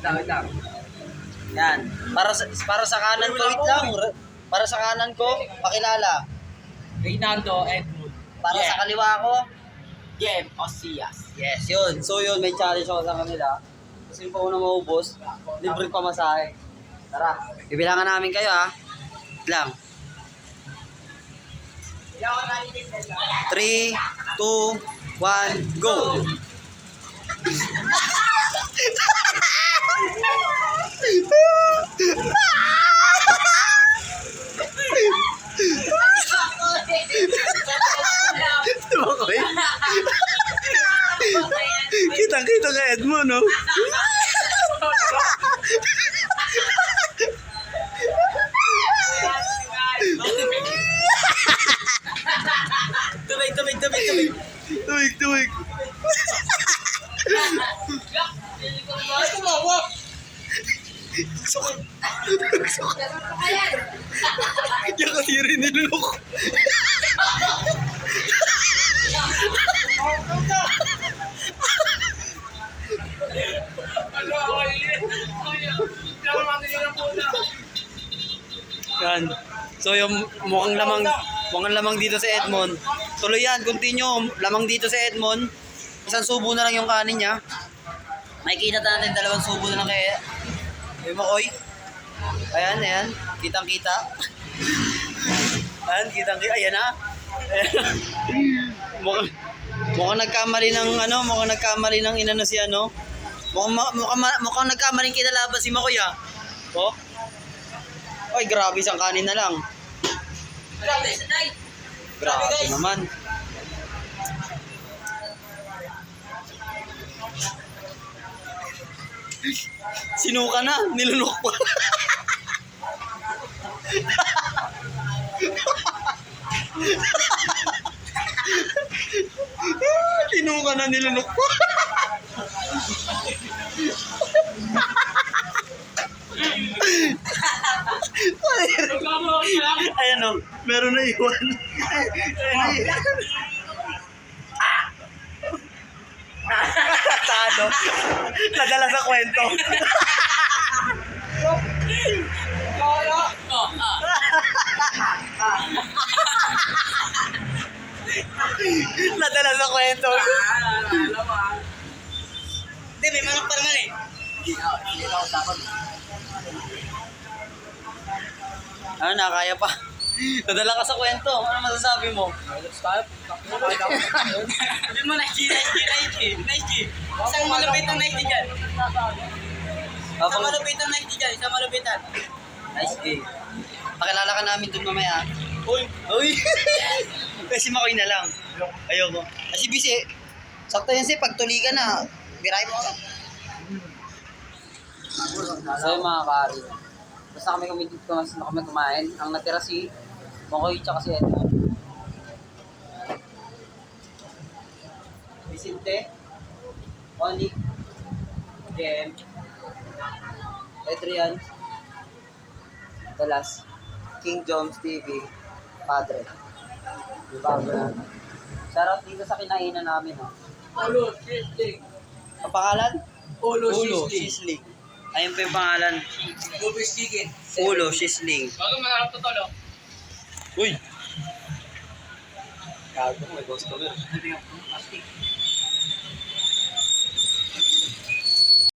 Lang. Yan. Para sa kanan ko, wait lang. Para sa kanan ko, pakilala. Reynaldo Edmund. Para sa kaliwa ko, Game Osias. yes, yun. So yun, may challenge ako sa kanila. Kasi yung pa una maubos, libre pamasahe. Tara, bibilangan namin kayo ha. Wait lang. 3, 2, 1, go! Tumakoy. Kitang-kita ka Edmo, no? Tuwig. Sukot. Yan kasi rin nilunok. Yan. So yung mukhang lamang dito sa Edmond. Tuloy yan, continue. Lamang dito sa Edmond. Isang subo na lang yung kanin niya. Makikita natin dalawang subo na lang kay Makoy. Ayan. Kitang-kita. Ayan na. Mukhang nagkamali ng inano si ano. Mukhang nagkamali kinalaban si Makoy ah. Oh. Ay, grabe isang kanin na lang. Grabe naman. Sinuka na, nilunok pa. Sinuka na, nilunok pa. Ayan o, meron na iwan. Tado. Nadala sa kwento. Nadala sa kwento. Hindi, may manok pa naman eh. Ano na, kaya pa. Nadala ka sa kwento. Ano masasabi mo? Sabi mo, Nike. Isang malupitan Nike dyan. Isang malupitan. Nice day. Pakilala ka namin dun mamaya. Uy! Kasi Makoy na lang. Ayoko. Kasi busy. Sakto yan siya, pagtuli ka na. Biray mo ka. So yung mga kari. Basta kami kumain. Ang natira si Makoy tsaka si Edmond. Vicente, Onik, Jem, Adrian, Dalas, King Jones TV, Padre. Diba? Shoutout dito sa kinainan namin. Ulo, Shisling. Ang pangalan? Ulo, Shisling. Ayun pa yung pangalan. Bubis Chicken. Ulo Shisling. Bago manarap to tolo. Uy! Gago, may customer. Plastic.